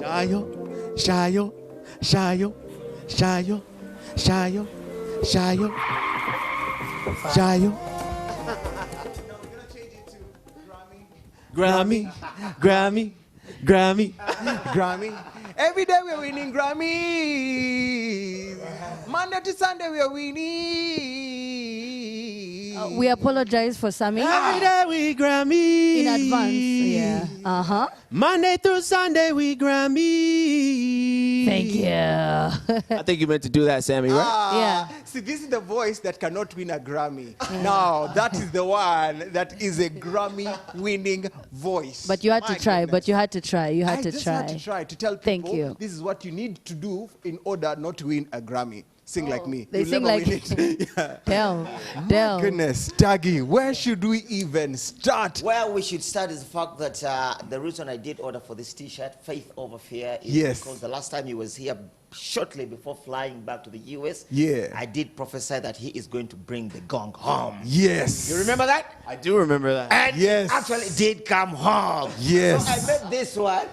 Shayo, Shayo, Shayo, Shayo, Shayo, Shayo, Shayo. Grammy, Grammy, Grammy, Grammy. Every day we're winning Grammys. Monday to Sunday we are winning. We apologize for Sammy. Every day we Grammy. In advance, yeah. Monday through Sunday we Grammy. Thank you. I think you meant to do that, Sammy, right? Yeah. See, this is the voice that cannot win a Grammy. Now, that is the one that is a Grammy-winning voice. But you had to try. Goodness. You had to try. I just had to try to tell people Thank you. this is what you need to do in order not to win a Grammy. Sing like me. They You'll sing never like win it. Yeah. Del. Goodness, Daggy, where should we even start? Well, we should start is the fact that the reason I did order for this T-shirt, Faith Over Fear, is Yes. because the last time he was here, shortly before flying back to the US, Yeah. I did prophesy that he is going to bring the gong home. Yes. You remember that? I do remember that. And Yes. it actually did come home. Yes. So I made this one,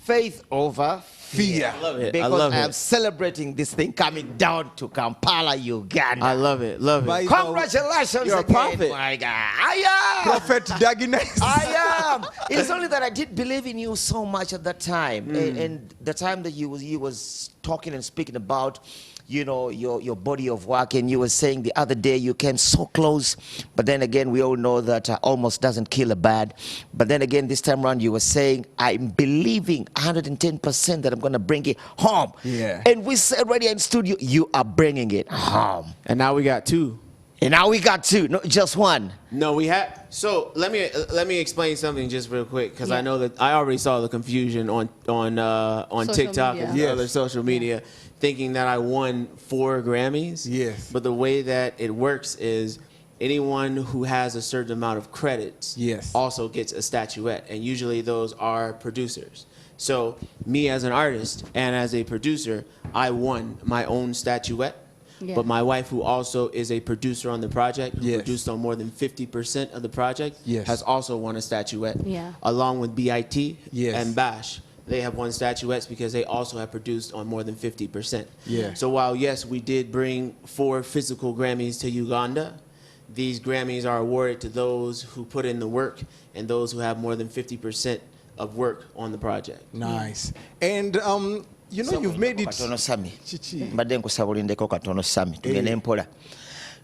Faith Over Fear. I love it. Because I love am it. celebrating this thing coming down to Kampala, Uganda. I love it. Love By it. the- Congratulations You're a again, prophet. my guy. I am. Prophet Dagginess. I am. It's only that I did believe in you so much at that time, and the time that you was talking and speaking about, you know, your body of work, and you were saying the other day you came so close, but then again we all know that almost doesn't kill a bird. But then again this time around you were saying I'm believing 110% that I'm gonna bring it home. Yeah. And we said right here in studio you are bringing it home. And now we got two. And now we got two, not just one. No, we had. So let me explain something just real quick, because I Yeah. know that I already saw the confusion on Social TikTok media. and Yes. other social media, thinking that I won 4 Grammys. Yes. But the way that it works is anyone who has a certain amount of credits Yes. also gets a statuette, and usually those are producers. So me as an artist and as a producer, I won my own statuette. Yeah. But my wife, who also is a producer on the project, who Yes. produced on more than 50% of the project, Yes. has also won a statuette. Yeah. Along with BIT Yes. and Bash. They have won statuettes because they also have produced on more than 50%. Yeah. So while, yes, we did bring 4 physical Grammys to Uganda, these Grammys are awarded to those who put in the work and those who have more than 50% of work on the project. Nice. And you know, you've made it. Katono Sami. Chichi. Mbadde nkusabulindeko katono Sami. Tugende mpola.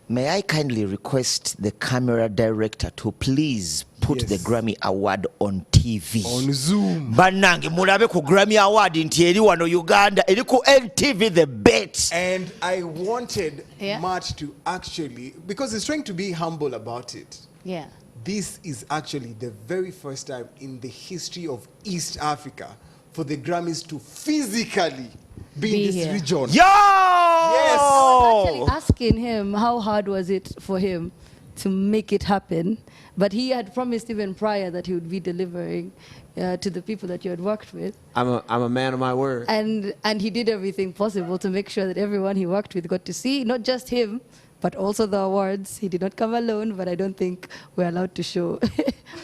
May I kindly request the camera director to please put Yes. the Grammy Award on TV. On Zoom. Bannange mulabe ku Grammy Award nti eri wano Uganda eri ku NTV the bet. And I wanted Yeah. Matt to actually, because he's trying to be humble about it. Yeah. This is actually the very first time in the history of East Africa for the Grammys to physically be Be in this here. region. Yo! Actually asking him how hard was it for him to make it happen, but he had promised even prior that he would be delivering to the people that you had worked with, I'm a man of my word. and he did everything possible to make sure that everyone he worked with got to see not just him but also the awards. He did not come alone, but I don't think we're allowed to show.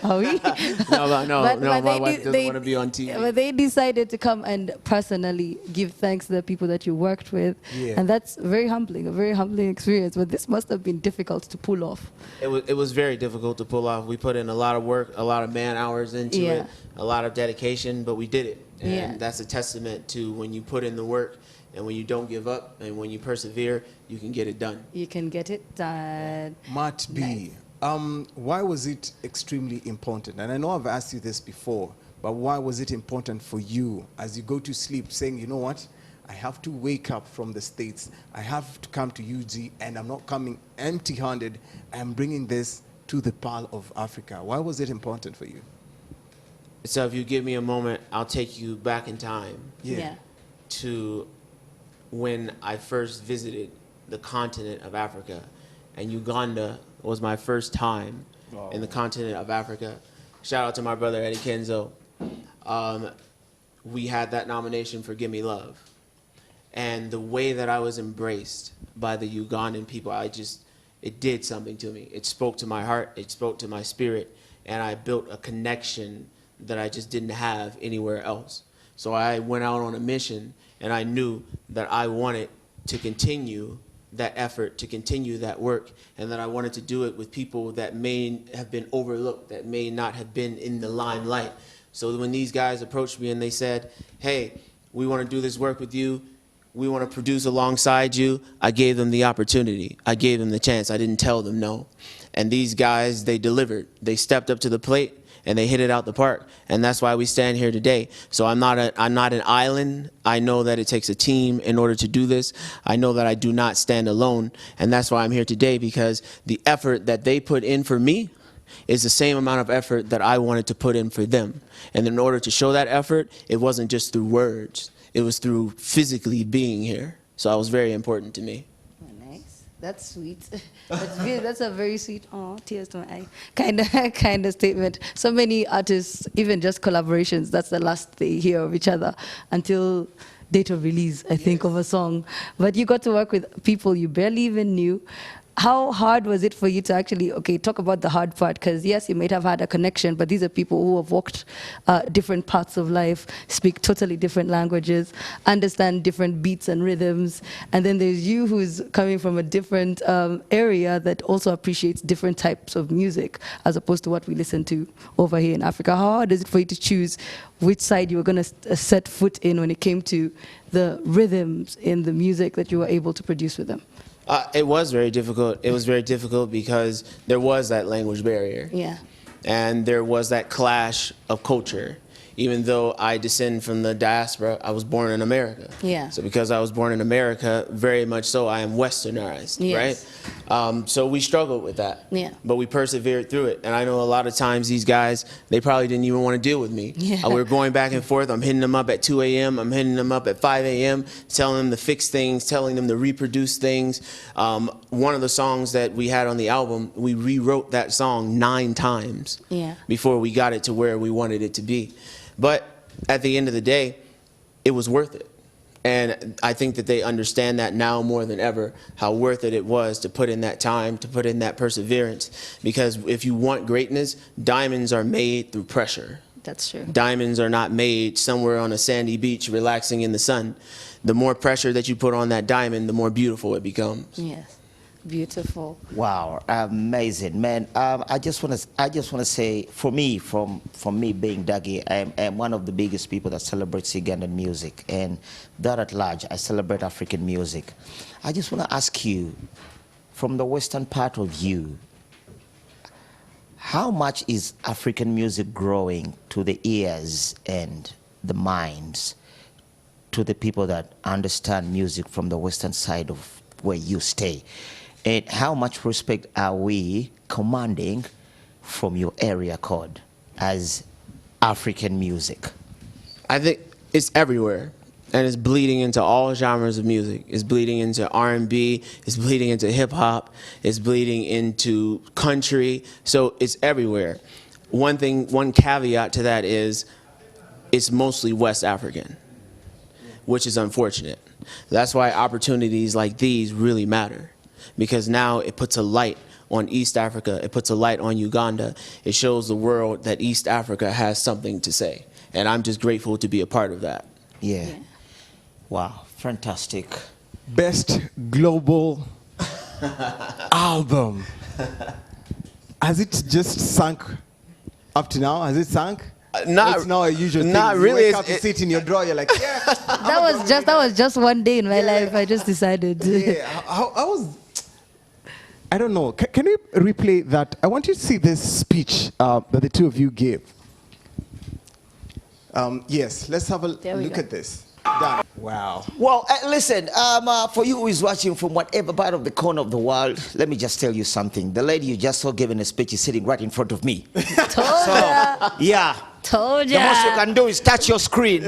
Are we? No, But my they wife did- doesn't want to be on TV. But they decided to come and personally give thanks to the people that you worked with. Yeah. And that's very humbling, a very humbling experience. But this must have been difficult to pull off. It was very difficult to pull off. We put in a lot of work, a lot of man hours into Yeah. it, a lot of dedication, but we did it. And Yeah. that's a testament to when you put in the work and when you don't give up and when you persevere, you can get it done. You can get it done. Matt B, why was it extremely important? And I know I've asked you this before, but why was it important for you as you go to sleep saying, you know what, I have to wake up from the States, I have to come to UG, and I'm not coming empty-handed, I'm bringing this to the Pearl of Africa. Why was it important for you? So if you give me a moment, I'll take you back in time Yeah. to when I first visited the continent of Africa, and Uganda was my first time in the continent of Africa. Shout out to my brother Eddie Kenzo. We had that nomination for Gimme Love, and the way that I was embraced by the Ugandan people, it did something to me. It spoke to my heart, it spoke to my spirit, and I built a connection that I just didn't have anywhere else. So I went out on a mission, and I knew that I wanted to continue that effort, to continue that work, and that I wanted to do it with people that may have been overlooked, that may not have been in the limelight. So when these guys approached me and they said, hey, we want to do this work with you, we want to produce alongside you, I gave them the opportunity. I gave them the chance. I didn't tell them no. And these guys, they delivered. They stepped up to the plate, and they hit it out the park. And that's why we stand here today. So I'm not an island. I know that it takes a team in order to do this. I know that I do not stand alone. And that's why I'm here today, because the effort that they put in for me is the same amount of effort that I wanted to put in for them. And in order to show that effort, it wasn't just through words. It was through physically being here. So it was very important to me. Oh, nice. That's sweet. That's a very sweet, oh, tears to my eye, kind of statement. So many artists, even just collaborations, that's the last they hear of each other until date of release, I think, of a song. But you got to work with people you barely even knew. How hard was it for you to actually, okay, talk about the hard part? Because yes, you might have had a connection, but these are people who have walked different paths of life, speak totally different languages, understand different beats and rhythms. And then there's you who's coming from a different area that also appreciates different types of music as opposed to what we listen to over here in Africa. How hard is it for you to choose which side you were going to set foot in when it came to the rhythms in the music that you were able to produce with them? It was very difficult. It was very difficult because there was that language barrier. Yeah. And there was that clash of culture. Even though I descend from the diaspora, I was born in America. Yeah. So because I was born in America, very much so, I am westernized, Yes. right? So we struggled with that. Yeah. But we persevered through it. And I know a lot of times these guys, they probably didn't even want to deal with me. Yeah. We were going back and forth. I'm hitting them up at 2 a.m. I'm hitting them up at 5 a.m., telling them to fix things, telling them to reproduce things. One of the songs that we had on the album, we rewrote that song 9 times before we got it to where we wanted it to be. But at the end of the day, it was worth it. And I think that they understand that now more than ever, how worth it was to put in that time, to put in that perseverance. Because if you want greatness, diamonds are made through pressure. That's true. Diamonds are not made somewhere on a sandy beach relaxing in the sun. The more pressure that you put on that diamond, the more beautiful it becomes. Yes. Beautiful. Wow, amazing, man. I just want to say, for me, from me being Dougie, I am one of the biggest people that celebrates Ugandan music, and that at large, I celebrate African music. I just want to ask you, from the western part of you, how much is African music growing to the ears and the minds to the people that understand music from the western side of where you stay? And how much respect are we commanding from your area code as African music? I think it's everywhere, and it's bleeding into all genres of music. It's bleeding into R&B, it's bleeding into hip hop, it's bleeding into country, so it's everywhere. One caveat to that is it's mostly West African, which is unfortunate. That's why opportunities like these really matter. Because now it puts a light on East Africa, it puts a light on Uganda. It shows the world that East Africa has something to say. And I'm just grateful to be a part of that. Yeah. Wow, fantastic. Best global album. Has it just sunk up to now? Has it sunk? Not, it's now a usual thing. Not you really. Wake up, you sit in your drawer, you're like, yeah. That was just one day in my life. I just decided. Yeah, I was. I don't know. Can we replay that? I want you to see this speech that the two of you gave. Yes, let's have a look at this. Done. Wow. Well, listen, for you who is watching from whatever part of the corner of the world, let me just tell you something. The lady you just saw giving a speech is sitting right in front of me. Told ya. Yeah. Told ya. The most you can do is touch your screen.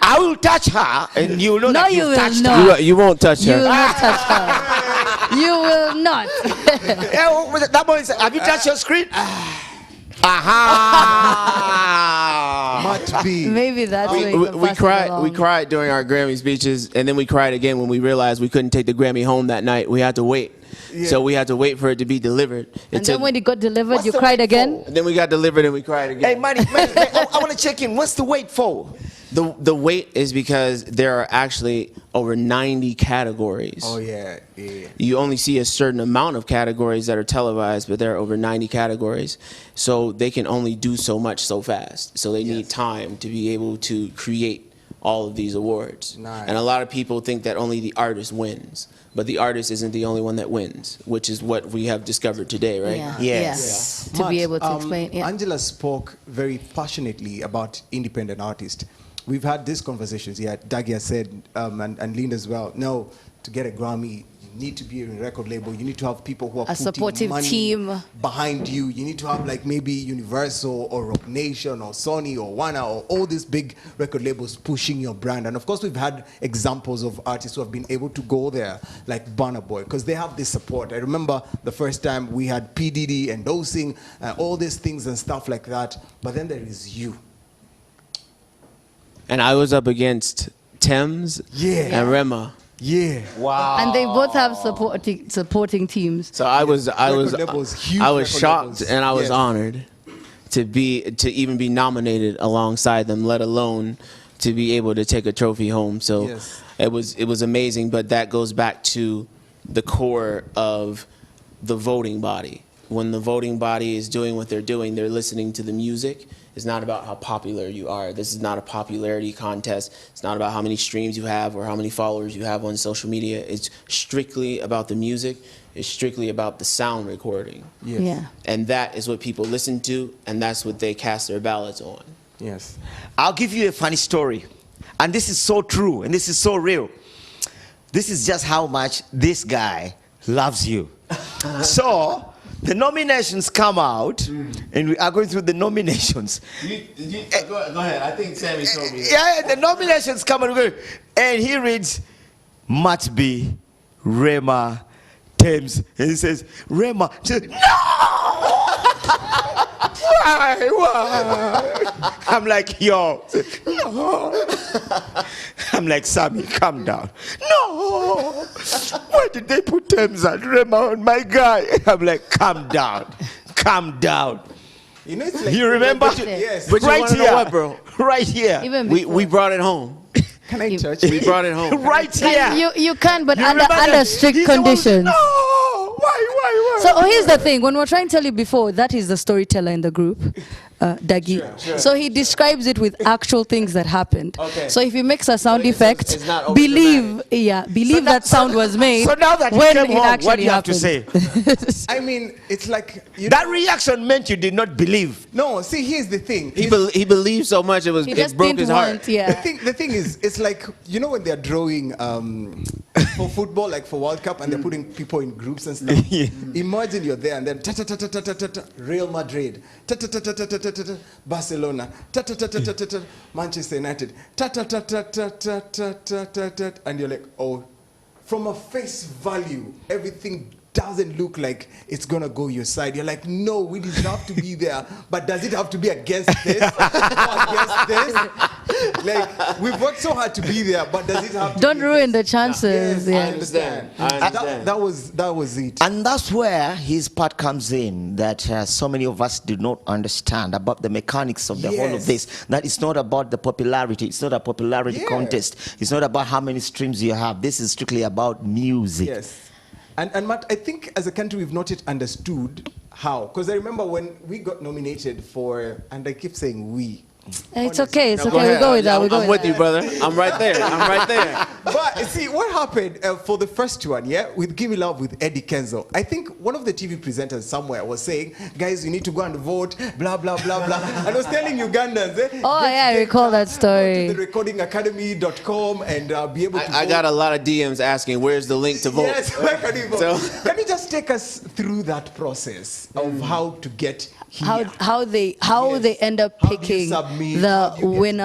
I will touch her, and you know that you've touched her. You won't touch You her. will not touch her. You will not. That boy said, have you touched your screen? Aha! Must be. Maybe that's where We cried during our Grammy speeches, and then we cried again when we realized we couldn't take the Grammy home that night. We had to wait. So we had to wait for it to be delivered. And then when it got delivered, What's you the cried wait again? for? And then we got delivered and we cried again. Hey, Manny, I want to check in. What's the wait for? The wait is because there are actually over 90 categories. Oh yeah. You only see a certain amount of categories that are televised, but there are over 90 categories. So they can only do so much so fast. So they need time to be able to create all of these awards. Nice. And a lot of people think that only the artist wins. But the artist isn't the only one that wins, which is what we have discovered today, right? Yeah. Yes. To be Matt, able to explain. Yeah. Angela spoke very passionately about independent artists. We've had these conversations. Yeah, Dagi has said, and Linda as well. No, to get a Grammy, you need to be in a record label. You need to have people who are A putting supportive money team behind you. You need to have like maybe Universal or Rock Nation or Sony or Warner or all these big record labels pushing your brand. And of course, we've had examples of artists who have been able to go there, like Burna Boy, because they have this support. I remember the first time we had P. Diddy endorsing all these things and stuff like that. But then there is you. And I was up against Thames and Rema. Yeah. Wow. And they both have supporting teams. So I was Huge I was record shocked labels. and I was Yes. honored to even be nominated alongside them, let alone to be able to take a trophy home. So Yes. it was amazing, but that goes back to the core of the voting body. When the voting body is doing what they're doing, they're listening to the music. It's not about how popular you are. This is not a popularity contest. It's not about how many streams you have or how many followers you have on social media. It's strictly about the music. It's strictly about the sound recording. Yes. Yeah. And that is what people listen to, and that's what they cast their ballots on. Yes. I'll give you a funny story. And this is so true, and this is so real. This is just how much this guy loves you. So, the nominations come out, and we are going through the nominations. Go ahead. I think Sammy told me that. Yeah, the nominations come and and he reads Matt B, Rema, Thames, and he says, Rema, she says, no! Why? I'm like, yo, no. I'm like, Sammy, calm down. No! Why did they put Thames and Rema on my guy? I'm like, calm down. Calm down. You know, it's like You remember? Yes. But you Right wanna know here. what, bro? Right here. Even We before. brought it home. Can I touch We it? brought it home. Right here. And you can, but You under remember that? strict He's the one who said, conditions. No! Why? So here's the thing. When we're trying to tell you before, that is the storyteller in the group, Dagi. Sure. So he describes it with actual things that happened. Okay. So if he makes a sound effect, it's not believe that sound was made So now that when you came it home, actually what do you have to happened. say? I mean, it's like That reaction meant you did not believe. no. See, here's the thing. He believed so much it He just broke didn't his heart. want, yeah. The thing is, it's like, you know when they're drawing for football, like for World Cup, and they're putting people in groups and stuff. Yeah. Imagine you're there and then Real Madrid, Barcelona, Manchester United, and you're like, oh, from a face value, everything doesn't look like it's gonna go your side. You're like, no, we deserve to be there, but does it have to be against this? Or against this? Like, we've worked so hard to be there, but does it have to Don't be ruin the against- chances. Yes, I Yeah. understand. I understand. That was it. And that's where his part comes in, that so many of us do not understand about the mechanics of the whole of Yes. this. That it's not about the popularity. It's not a popularity Yeah. contest. It's not about how many streams you have. This is strictly about music. Yes. And Matt, I think as a country we've not yet understood how. Because I remember when we got nominated for, and I keep saying we. It's okay. It's Go okay. We ahead. go with that. We I'm go with you, brother. I'm right there. I'm right there. But see, what happened for the first one, yeah, with Give Me Love with Eddie Kenzo, I think one of the TV presenters somewhere was saying, guys, you need to go and vote, blah, blah, blah, blah. And I was telling Ugandans, Oh, yeah, I recall that story. Go to therecordingacademy.com and be able to I vote. got a lot of DMs asking, where's the link to vote? Yes, where can you vote? So- Can you just take us through that process of how to get here? How they Yes. end up How do you picking submit? the How do you get winner.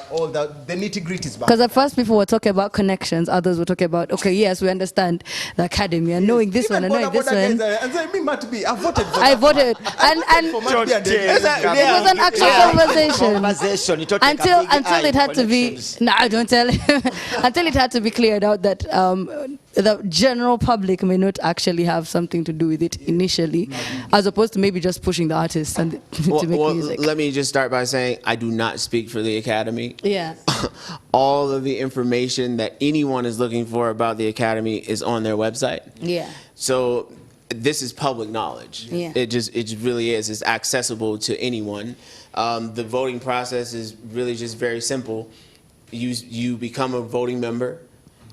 there? All the nitty-gritties. Because at first people were talking about connections, others were talking about, okay, yes, we understand the academy and knowing this one and knowing this one. And say, me, Matt B, I voted for I that voted. man. I And voted for Matt B and then- it was an actual conversation. Conversation. It don't take a Until big eye it had to be connections. no, don't tell him. Until it had to be cleared out that the general public may not actually have something to do with it initially, as opposed to maybe just pushing the artists and to make music. Let me just start by saying I do not speak for the Academy. Yeah. All of the information that anyone is looking for about the Academy is on their website. Yeah. So this is public knowledge. Yeah. It really is. It's accessible to anyone. The voting process is really just very simple. You become a voting member.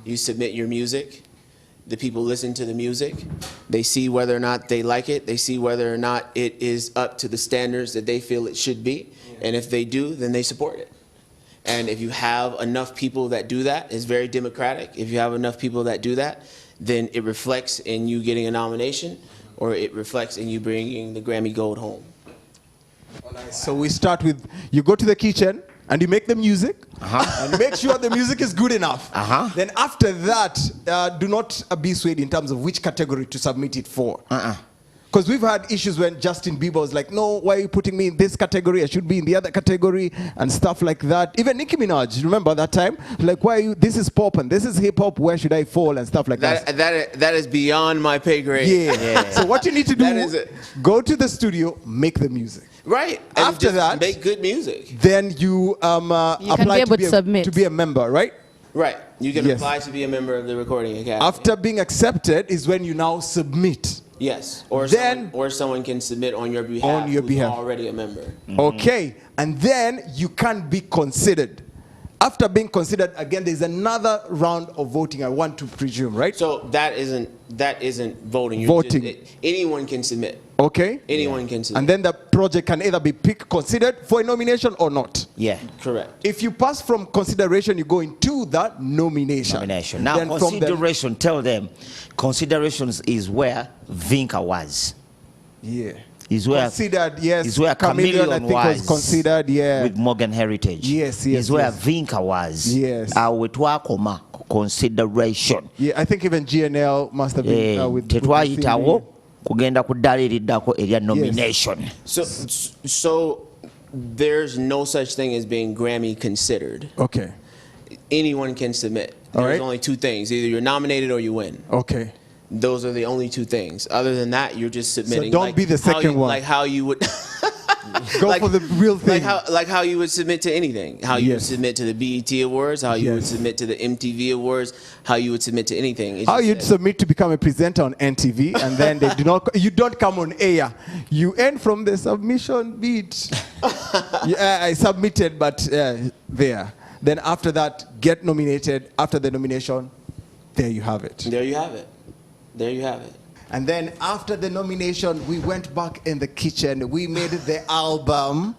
You submit your music. The people listen to the music. They see whether or not they like it. They see whether or not it is up to the standards that they feel it should be. And if they do, then they support it. And if you have enough people that do that, it's very democratic. If you have enough people that do that, then it reflects in you getting a nomination, or it reflects in you bringing the Grammy Gold home. So we start with, you go to the kitchen and you make the music, and make sure the music is good enough. Then after that, do not be swayed in terms of which category to submit it for. Because we've had issues when Justin Bieber was like, no, why are you putting me in this category? I should be in the other category and stuff like that. Even Nicki Minaj, remember that time? Like, why are you, this is pop and this is hip hop, where should I fall and stuff like that. That is beyond my pay grade. Yeah. So what you need to do, go to the studio, make the music. Right. And After just that, make good music. Then you apply to be a member, right? Right. You can apply to be a member of the Recording Academy. After being accepted is when you now submit. Yes. Or someone can submit on your behalf. On your behalf. Already a member. Okay. And then you can be considered. After being considered, again, there's another round of voting, I want to presume, right? So that isn't voting. Voting. Anyone can submit. Okay. Anyone can submit. And then the project can either be considered for a nomination or not. Yeah. Correct. If you pass from consideration, you go into the nomination. Now, then consideration, tell them, considerations is where Vinca was. Yeah. Is where considered, yes. Is where Chameleon, I think, was considered, yeah. With Morgan Heritage. Yes. Is where Vinca was. Yes. Consideration. Yeah, I think even GNL must have been with tetwayitawo kugenda kudaliridako area nomination. So there's no such thing as being Grammy considered. Okay. Anyone can submit. There's only two things. Either you're nominated or you win. Okay. Those are the only two things. Other than that, you're just submitting. So don't be the second one. Like how you would go for the real thing. Like how you would submit to anything. How you would submit to the BET Awards. How you would submit to the MTV Awards. How you would submit to anything. How you'd submit to become a presenter on NTV, and then you don't come on air. You end from the submission beat. I submitted, but there. Then after that, get nominated. After the nomination, there you have it. There you have it. There you have it. And then after the nomination, we went back in the kitchen. We made the album.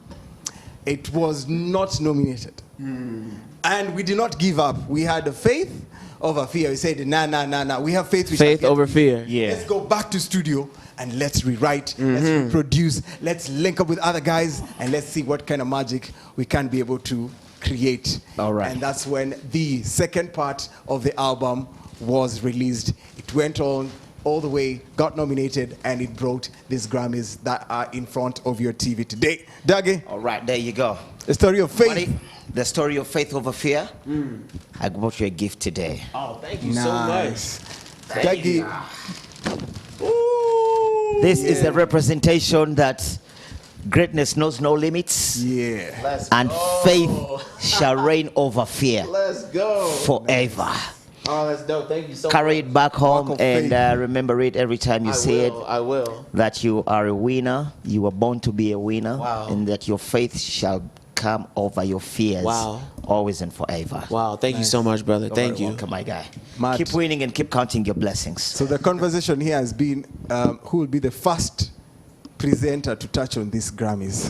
It was not nominated. And we did not give up. We had faith over fear. We said, nah. We have faith. Faith over fear. Yeah. Let's go back to studio and let's rewrite. Let's reproduce. Let's link up with other guys and let's see what kind of magic we can be able to create. All right. And that's when the second part of the album was released. It went on all the way, got nominated, and it brought these Grammys that are in front of your TV today. Dagi. All right, there you go. The story of faith. Money, the story of faith over fear. I brought you a gift today. Oh, thank you so much. Dagi. This is a representation that greatness knows no limits. Yeah. And faith shall reign over fear. Let's go. Forever. Oh, that's dope. Thank you so much. Carry it back home and remember it every time you see it. I will. That you are a winner. You were born to be a winner. Wow. And that your faith shall come over your fears. Wow. Always and forever. Wow. Thank you so much, brother. Thank you. Welcome, my guy. Matt. Keep winning and keep counting your blessings. So the conversation here has been who will be the first presenter to touch on these Grammys.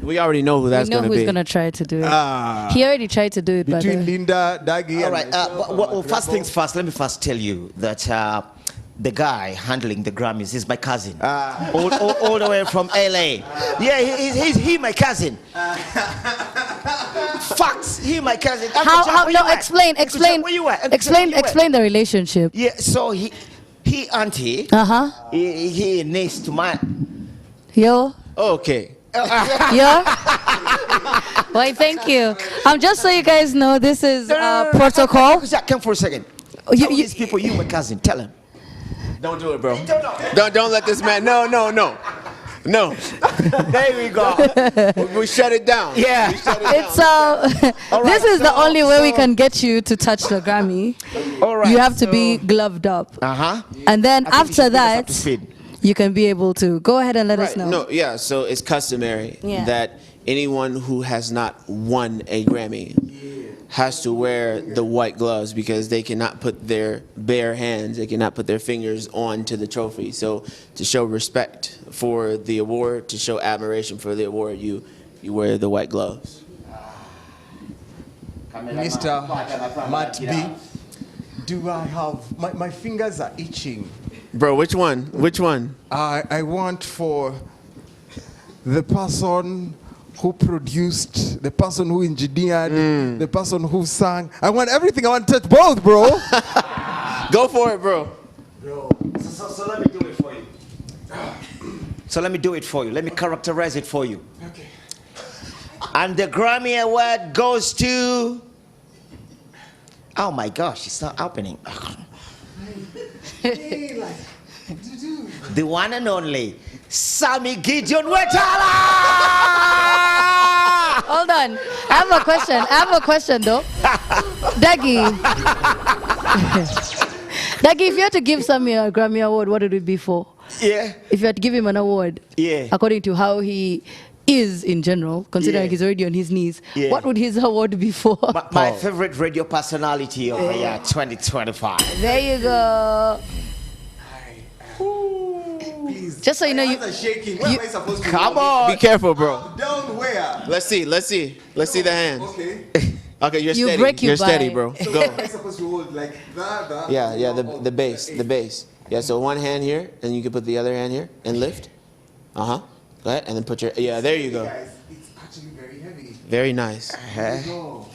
We already know who that's going to be. We know who's going to try to do it. He already tried to do it, between Linda, Dagi, All and right. Well, first things first, let me first tell you that the guy handling the Grammys is my cousin. All the way from LA. Yeah, he's my cousin. Facts. He my cousin. How? No, explain. Where you at? Explain the relationship. Yeah, so he auntie. He next to my. Yo. Okay. Yeah. Why? Thank you. Just so you guys know, this is protocol. Come for a second. Oh, Tell these people you my cousin. Tell them. Don't do it, bro. Don't let this man. No. There we go. We shut it down. Yeah. We shut it down. It's this is the only way we can get you to touch the Grammy. All right. You have to be gloved up. And then I think you after should bring us up that, to speed. you can be able to go ahead and let us Right. know. No, yeah. So it's customary Yeah. that anyone who has not won a Grammy has to wear the white gloves because they cannot put their bare hands, they cannot put their fingers onto the trophy. So to show respect for the award, to show admiration for the award, you wear the white gloves. Mr. Matt B, do I have, my fingers are itching. Bro, which one? Which one? I want for the person who produced, the person who engineered, the person who sang. I want everything. I want to touch both, bro. Go for it, bro. So let me do it for you. So let me do it for you. Let me characterize it for you. Okay. And the Grammy Award goes to... Oh my gosh, it's not opening. The one and only Sammy Gideon Wetala! Hold on. I have a question though. Daggy. Daggy, if you had to give Sammy a Grammy Award, what would it be for? Yeah. If you had to give him an award, Yeah. according to how he is in general, considering Yeah. he's already on his knees, Yeah. what would his award be for? My favorite radio personality of the year 2025. There you go. Please. Just so you know, My hands are shaking. Where am I supposed to Come hold on. Be careful, bro. it? Down where? Let's see the hands. Okay. Okay, you're You steady. break your You're steady, bike. bro. So Go. where am I supposed to hold? Like that? Yeah, the base. Yeah, so one hand here, and you can put the other hand here and lift. Go ahead, and then put your, there you go. Guys, it's actually very heavy. Very nice. There you go.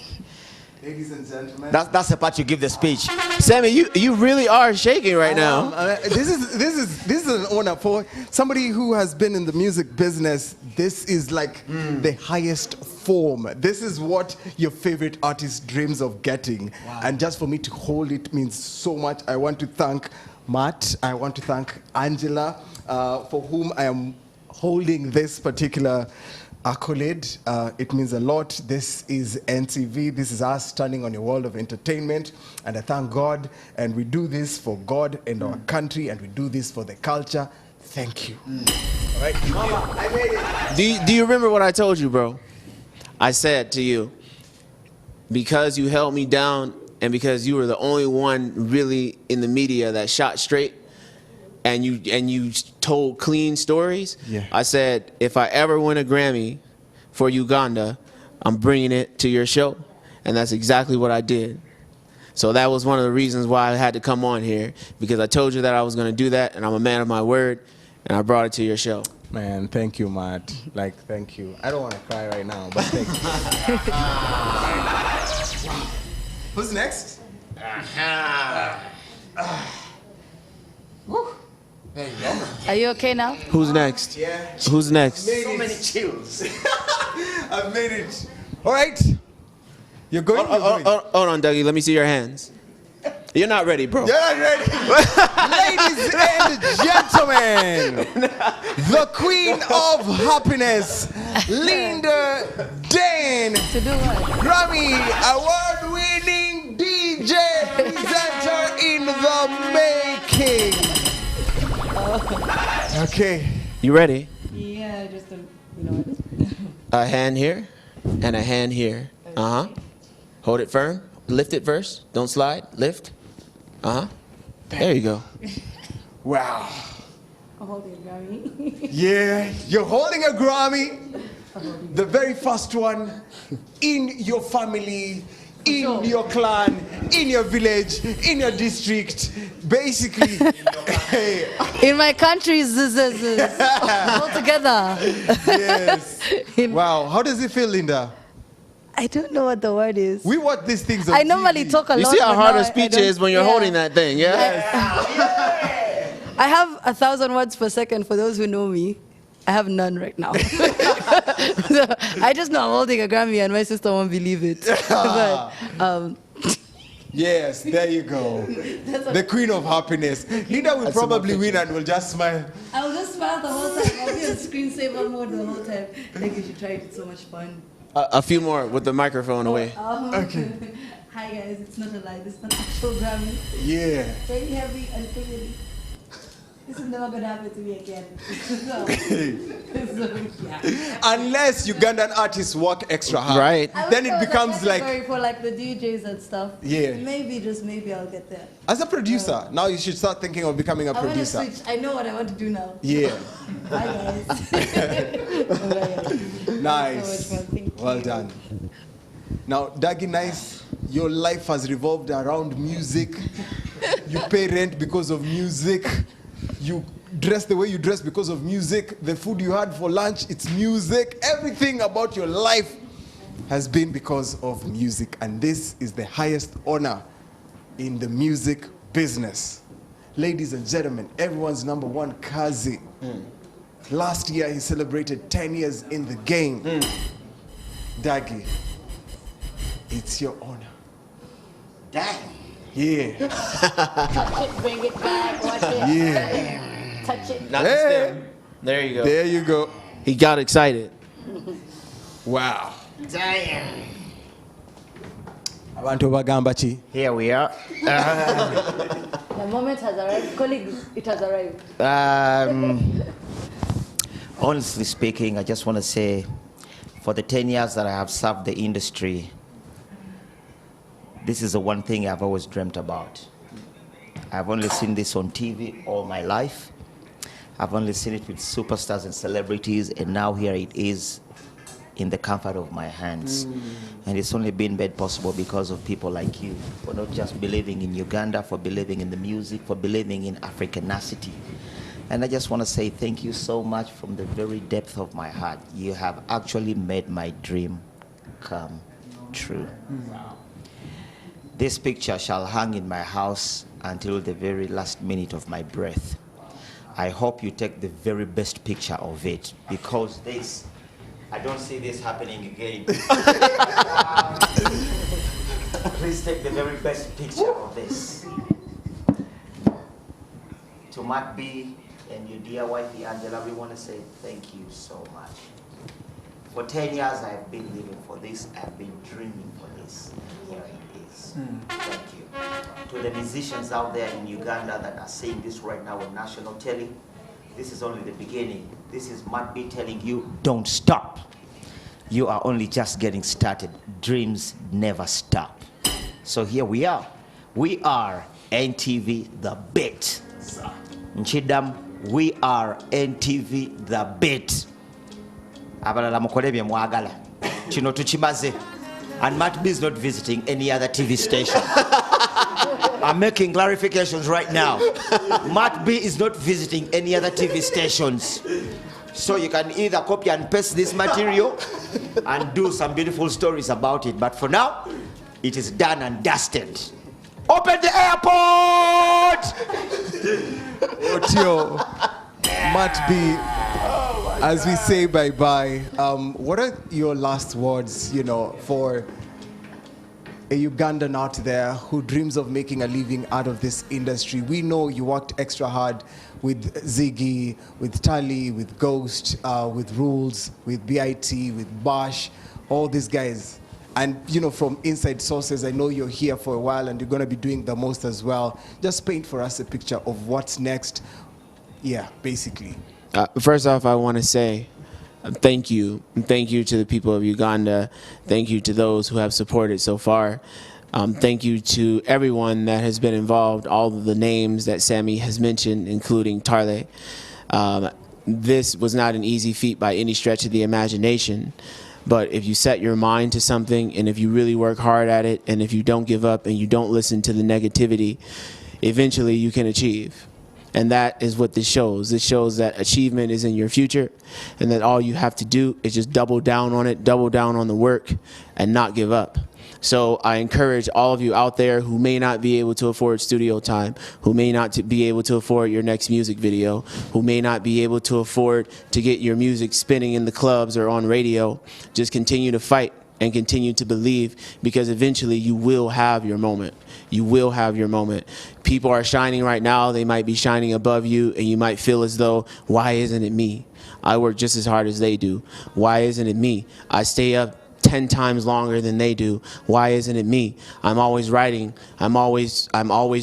Ladies and gentlemen. That's the part you give the speech. Sammy, you really are shaking right now. This is an honor for somebody who has been in the music business. This is like the highest form. This is what your favorite artist dreams of getting. And just for me to hold it means so much. I want to thank Matt. I want to thank Angela, for whom I am holding this particular accolade. It means a lot. This is NTV. This is us standing on a world of entertainment. And I thank God. And we do this for God and our country. And we do this for the culture. Thank you. All right. Mama, I made it. Do you remember what I told you, bro? I said to you, because you held me down and because you were the only one really in the media that shot straight and you told clean stories, Yeah. I said, if I ever win a Grammy for Uganda, I'm bringing it to your show. And that's exactly what I did. So that was one of the reasons why I had to come on here, because I told you that I was going to do that, and I'm a man of my word, and I brought it to your show. Man, thank you, Matt. Like, thank you. I don't want to cry right now, but thank you. Who's next? Woo. There you go. Are you okay now? Who's next? Yeah. Who's next? So many chills. I've made it. All right. You're going. You're going. Hold on, Dougie. Let me see your hands. You're not ready, bro. You're not ready. Ladies and gentlemen, the queen of happiness, Linda Dane, To do what? Grammy award-winning DJ presenter in the making. Okay. You ready? Yeah, just a, A hand here and a hand here. Hold it firm. Lift it first. Don't slide. Lift. There you go. Wow. I'm holding a Grammy. Yeah, you're holding a Grammy, the very first one in your family, in your clan, in your village, in your district, basically. In my country, all together. Yes. Wow, how does it feel, Linda? I don't know what the word is. We watch these things on I normally TV. talk a lot. You see how but hard now a speech don't- is when you're yeah. holding that thing, yeah? I have 1,000 words per second for those who know me. I have none right now. So, I just know I'm holding a Grammy and my sister won't believe it. But Yes, there you go. The queen of happiness. Linda will probably win and will just smile. I will just smile the whole time. I'll be in screensaver mode the whole time. Like you should try it. It's so much fun. A few more with the microphone away. Okay. Hi guys, it's not a lie. This is not actual Grammy. Yeah. Very heavy and figurative. This is never gonna happen to me again. So, yeah. Unless Ugandan artists work extra hard. Right. Then it becomes like, for like the DJs and stuff. Yeah. Maybe, just maybe I'll get there. as a producer, now you should start thinking of becoming a I want to producer. switch. I know what I want to do now. Yeah. Bye guys. Nice. So much fun. Thank Well you. done. Now, Dagi Nice, your life has revolved around music. You pay rent because of music. You dress the way you dress because of music. The food you had for lunch, it's music. Everything about your life has been because of music. And this is the highest honor in the music business. Ladies and gentlemen, everyone's number one Kazi. Last year, he celebrated 10 years in the game. Dagi, it's your honor. Damn. Yeah. Touch it, bring it back, watch it. Yeah. Touch it. Not the Hey. stem. There you go. There you go. He got excited. Wow. Damn. Abantu bagamba chi? Here we are. The moment has arrived. Colleagues, it has arrived. Honestly speaking, I just want to say, for the 10 years that I have served the industry, this is the one thing I've always dreamt about. I've only seen this on TV all my life. I've only seen it with superstars and celebrities, and now here it is in the comfort of my hands. And it's only been made possible because of people like you, for not just believing in Uganda, for believing in the music, for believing in Africanacity. And I just want to say thank you so much from the very depth of my heart. You have actually made my dream come true. This picture shall hang in my house until the very last minute of my breath. I hope you take the very best picture of it, because this, I don't see this happening again. Please take the very best picture of this. To Matt B and your dear wifey Angela, we want to say thank you so much. For 10 years I've been living for this, I've been dreaming for this. Here it is. Thank you. To the musicians out there in Uganda that are seeing this right now on national telly, this is only the beginning. This is Matt B telling you, don't stop. You are only just getting started. Dreams never stop. So here we are. We are NTV The Bit. Nchidam, we are NTV The Bit. Abalala mukole bye mwagala. Kino tukimaze. And Matt B is not visiting any other TV station. I'm making clarifications right now. Matt B is not visiting any other TV stations. So you can either copy and paste this material and do some beautiful stories about it. But for now, it is done and dusted. Open the airport! Otio, Matt B, as we say bye-bye, what are your last words, for a Ugandan out there who dreams of making a living out of this industry? We know you worked extra hard with Ziggy, with Tali, with Ghost, with Rules, with BIT, with Bash, all these guys. And, from inside sources, I know you're here for a while and you're going to be doing the most as well. Just paint for us a picture of what's next. Yeah, basically. First off, I want to say thank you. Thank you to the people of Uganda. Thank you to those who have supported so far. Thank you to everyone that has been involved, all of the names that Sammy has mentioned, including Tarle. This was not an easy feat by any stretch of the imagination. But if you set your mind to something, and if you really work hard at it, and if you don't give up and you don't listen to the negativity, eventually you can achieve. And that is what this shows. This shows that achievement is in your future, and that all you have to do is just double down on it, double down on the work, and not give up. So I encourage all of you out there who may not be able to afford studio time, who may not be able to afford your next music video, who may not be able to afford to get your music spinning in the clubs or on radio, just continue to fight. and continue to believe, because eventually you will have your moment. You will have your moment. People are shining right now. They might be shining above you, and you might feel as though, why isn't it me? I work just as hard as they do. Why isn't it me? I stay up 10 times longer than they do. Why isn't it me? I'm always writing. I'm always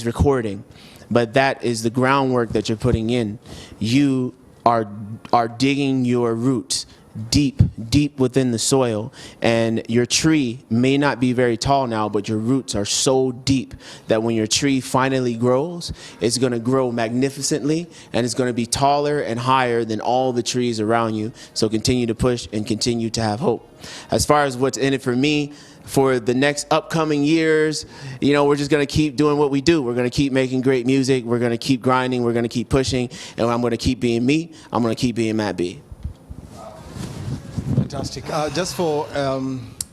recording. But that is the groundwork that you're putting in. You are digging your roots deep within the soil, and your tree may not be very tall now, but your roots are so deep that when your tree finally grows, it's going to grow magnificently, and it's going to be taller and higher than all the trees around you. So continue to push and continue to have hope. As far as what's in it for me, for the next upcoming years, you know, we're just going to keep doing what we do. We're going to keep making great music. We're going to keep grinding. We're going to keep pushing. And I'm going to keep being me. I'm going to keep being Matt B. Fantastic. Just for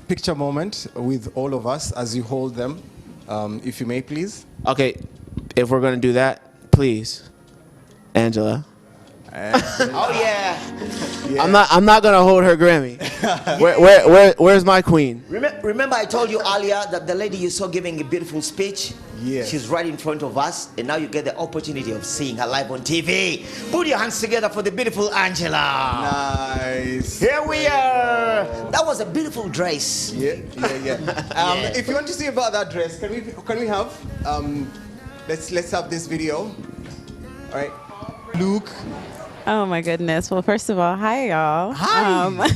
picture moment with all of us as you hold them, if you may, please. Okay, if we're going to do that, please, Angela. Oh yeah. I'm not gonna hold her Grammy. Where's my queen? Remember I told you earlier that the lady you saw giving a beautiful speech? Yes. She's right in front of us, and now you get the opportunity of seeing her live on TV. Put your hands together for the beautiful Angela. Nice. Here we are. That was a beautiful dress. Yeah. If you want to see about that dress, can we have let's have this video. All right. Luke. Oh my goodness. Well, first of all, hi y'all. Hi.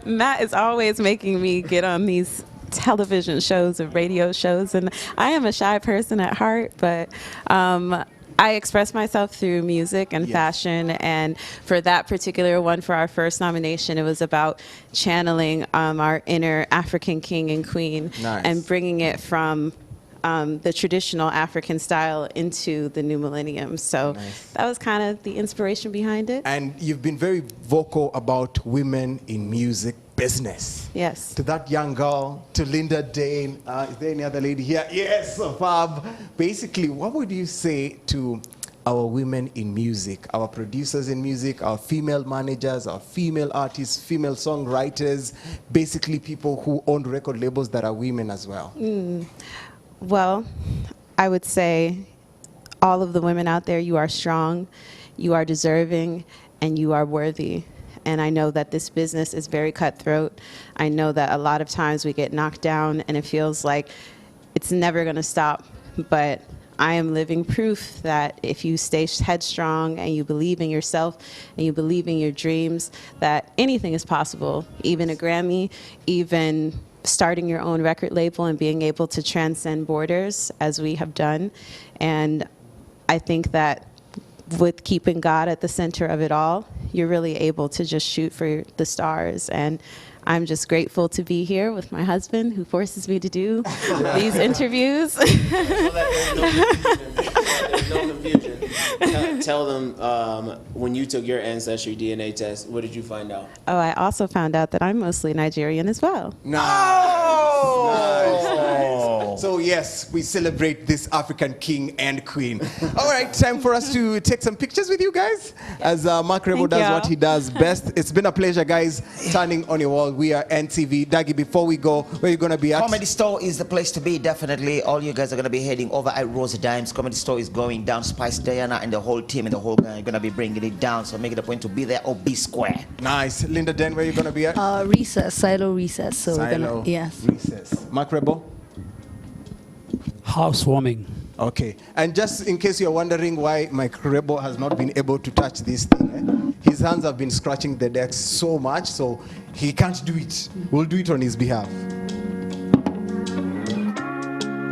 Matt is always making me get on these television shows and radio shows, and I am a shy person at heart, but I express myself through music and fashion, and for that particular one, for our first nomination, it was about channeling our inner African king and queen. Nice. And bringing it from the traditional African style into the new millennium. So that was kind of the inspiration behind it. And you've been very vocal about women in music business. Yes. To that young girl, to Linda Dane, is there any other lady here? Yes, Fab. Basically, what would you say to our women in music, our producers in music, our female managers, our female artists, female songwriters, basically people who own record labels that are women as well? Well, I would say all of the women out there, you are strong, you are deserving, and you are worthy. And I know that this business is very cutthroat. I know that a lot of times we get knocked down and it feels like it's never going to stop. But I am living proof that if you stay headstrong and you believe in yourself and you believe in your dreams, that anything is possible, even a Grammy, even starting your own record label and being able to transcend borders as we have done. And I think that with keeping God at the center of it all, you're really able to just shoot for the stars. And I'm just grateful to be here with my husband, who forces me to do these interviews. So that there's no confusion. Tell them when you took your ancestry DNA test, what did you find out? Oh, I also found out that I'm mostly Nigerian as well. Nice. So yes, we celebrate this African king and queen. All right, time for us to take some pictures with you guys as Mark Rebo Thank does you. what he does best. It's been a pleasure, guys, turning on your wall. We are NTV. Dagi, before we go, where are you going to be at? Comedy Store is the place to be, definitely. All you guys are going to be heading over at Rosa Dimes. Comedy Store is going down. Spice Diana and the whole team and the whole gang are going to be bringing it down. So make it a point to be there or be square. Nice. Linda Den, where are you going to be at? Recess, silo recess. So we're Silo gonna, yes. Recess. Mark Rebo? Housewarming. Okay. And just in case you're wondering why Mike Rebo has not been able to touch this thing, his hands have been scratching the decks so much, so he can't do it. We'll do it on his behalf.